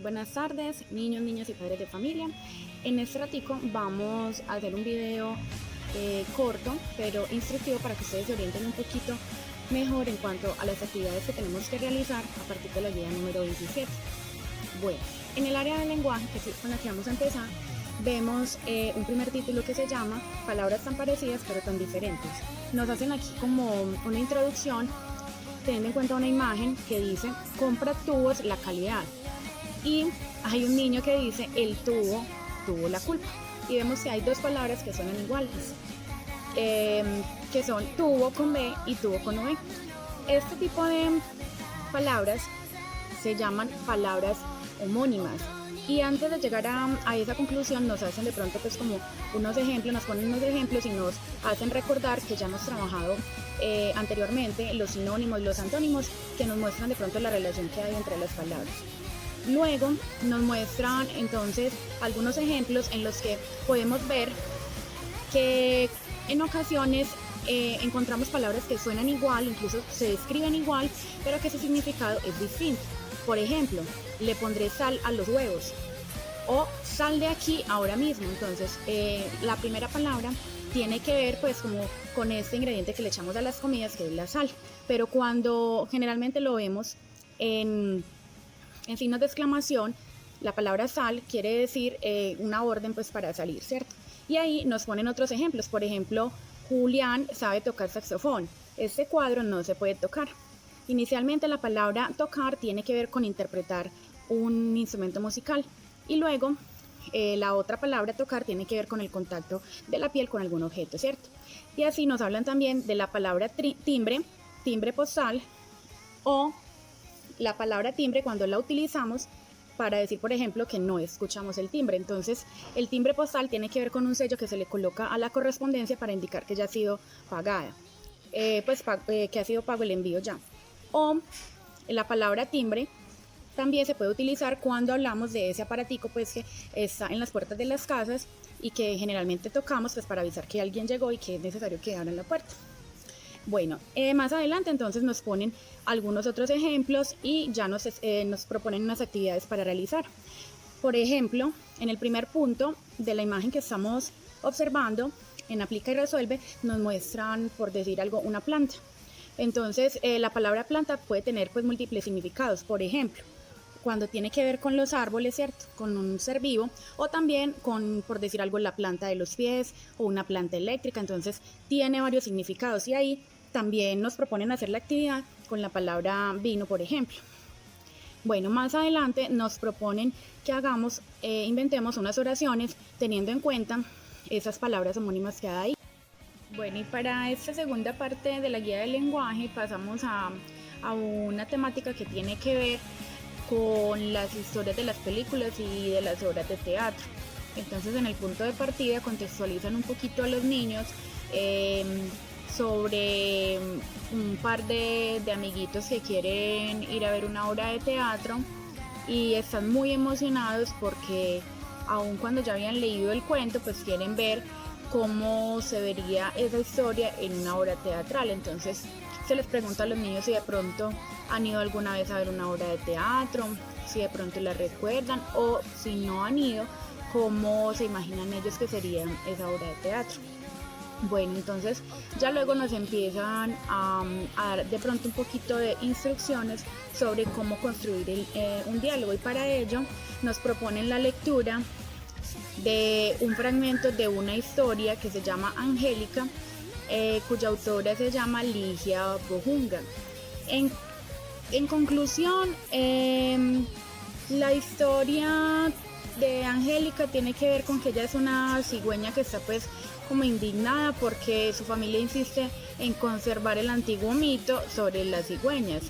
buenas tardes, niños, niñas y padres de familia. En este ratico vamos a hacer un video corto pero instructivo para que ustedes se orienten un poquito mejor en cuanto a las actividades que tenemos que realizar a partir de la guía número 27. Bueno, en el área del lenguaje, que es con la que vamos a empezar, vemos un primer título que se llama Palabras tan parecidas pero tan diferentes. Nos hacen aquí como una introducción teniendo en cuenta una imagen que dice compra tubos la calidad, y hay un niño que dice el tubo tuvo la culpa, y vemos que hay dos palabras que suenan iguales, que son tubo con B y tubo con V. Este tipo de palabras se llaman palabras homónimas, y antes de llegar a esa conclusión nos hacen de pronto pues como unos ejemplos, nos ponen unos ejemplos y nos hacen recordar que ya hemos trabajado anteriormente los sinónimos, los antónimos, que nos muestran de pronto la relación que hay entre las palabras. Luego nos muestran entonces algunos ejemplos en los que podemos ver que en ocasiones encontramos palabras que suenan igual, incluso se escriben igual, pero que su significado es distinto. Por ejemplo, le pondré sal a los huevos, o sal de aquí ahora mismo. Entonces la primera palabra tiene que ver pues como con este ingrediente que le echamos a las comidas, que es la sal, pero cuando generalmente lo vemos en signos de exclamación, la palabra sal quiere decir una orden pues para salir, ¿cierto? Y ahí nos ponen otros ejemplos. Por ejemplo, Julián sabe tocar saxofón. Este cuadro no se puede tocar. Inicialmente la palabra tocar tiene que ver con interpretar un instrumento musical, y luego la otra palabra tocar tiene que ver con el contacto de la piel con algún objeto, ¿cierto? Y así nos hablan también de la palabra timbre, timbre postal, o la palabra timbre cuando la utilizamos para decir, por ejemplo, que no escuchamos el timbre. Entonces, el timbre postal tiene que ver con un sello que se le coloca a la correspondencia para indicar que ya ha sido pagada, que ha sido pago el envío ya. O la palabra timbre también se puede utilizar cuando hablamos de ese aparatico pues que está en las puertas de las casas y que generalmente tocamos pues para avisar que alguien llegó y que es necesario que abran la puerta. Bueno, más adelante entonces nos ponen algunos otros ejemplos y ya nos proponen unas actividades para realizar. Por ejemplo, en el primer punto de la imagen que estamos observando, en Aplica y Resuelve, nos muestran, por decir algo, una planta. Entonces, la palabra planta puede tener pues múltiples significados. Por ejemplo, cuando tiene que ver con los árboles, ¿cierto? Con un ser vivo, o también con, por decir algo, la planta de los pies o una planta eléctrica. Entonces, tiene varios significados, y ahí también nos proponen hacer la actividad con la palabra vino, por ejemplo. Bueno, más adelante nos proponen que hagamos, inventemos unas oraciones teniendo en cuenta esas palabras homónimas que hay ahí. Bueno, y para esta segunda parte de la guía del lenguaje pasamos a una temática que tiene que ver con las historias de las películas y de las obras de teatro. Entonces, en el punto de partida contextualizan un poquito a los niños sobre un par de amiguitos que quieren ir a ver una obra de teatro y están muy emocionados porque aun cuando ya habían leído el cuento, pues quieren ver cómo se vería esa historia en una obra teatral. Entonces se les pregunta a los niños si de pronto han ido alguna vez a ver una obra de teatro, si de pronto la recuerdan, o si no han ido, cómo se imaginan ellos que sería esa obra de teatro. Bueno, entonces ya luego nos empiezan a dar de pronto un poquito de instrucciones sobre cómo construir un diálogo, y para ello nos proponen la lectura de un fragmento de una historia que se llama Angélica, cuya autora se llama Ligia Bojunga. En conclusión, la historia de Angélica tiene que ver con que ella es una cigüeña que está pues como indignada porque su familia insiste en conservar el antiguo mito sobre las cigüeñas.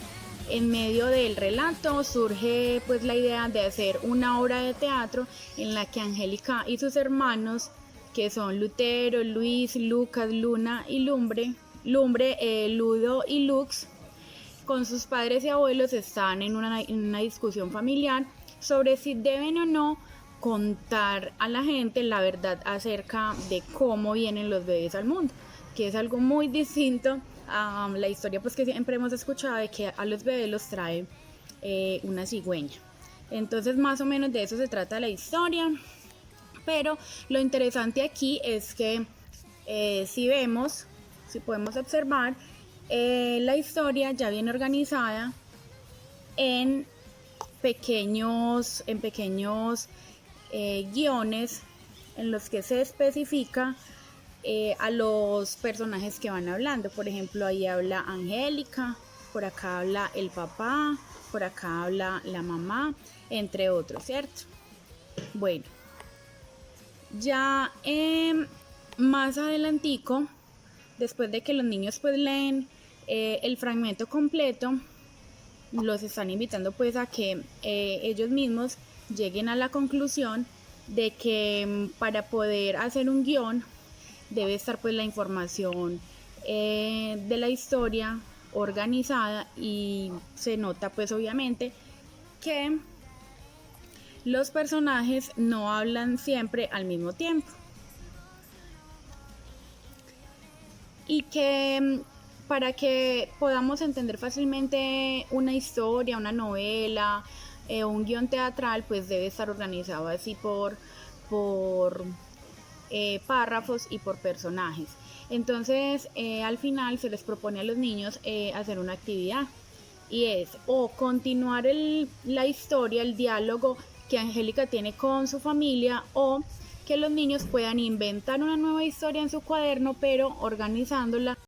En medio del relato surge pues la idea de hacer una obra de teatro en la que Angélica y sus hermanos, que son Lutero, Luis, Lucas, Luna y Lumbre, Ludo y Lux, con sus padres y abuelos están en una discusión familiar sobre si deben o no contar a la gente la verdad acerca de cómo vienen los bebés al mundo, que es algo muy distinto a la historia pues que siempre hemos escuchado de que a los bebés los trae una cigüeña. Entonces más o menos de eso se trata la historia. Pero lo interesante aquí es que si podemos observar, la historia ya viene organizada en pequeños guiones en los que se especifica a los personajes que van hablando. Por ejemplo, ahí habla Angélica, por acá habla el papá, por acá habla la mamá, entre otros, ¿cierto? Bueno, ya más adelantico, después de que los niños pues leen el fragmento completo, los están invitando pues a que ellos mismos lleguen a la conclusión de que para poder hacer un guión debe estar pues la información de la historia organizada, y se nota pues obviamente que los personajes no hablan siempre al mismo tiempo y que para que podamos entender fácilmente una historia, una novela, un guión teatral, pues debe estar organizado así por párrafos y por personajes. Entonces al final se les propone a los niños hacer una actividad, y es o continuar la historia, el diálogo que Angélica tiene con su familia, o que los niños puedan inventar una nueva historia en su cuaderno, pero organizándola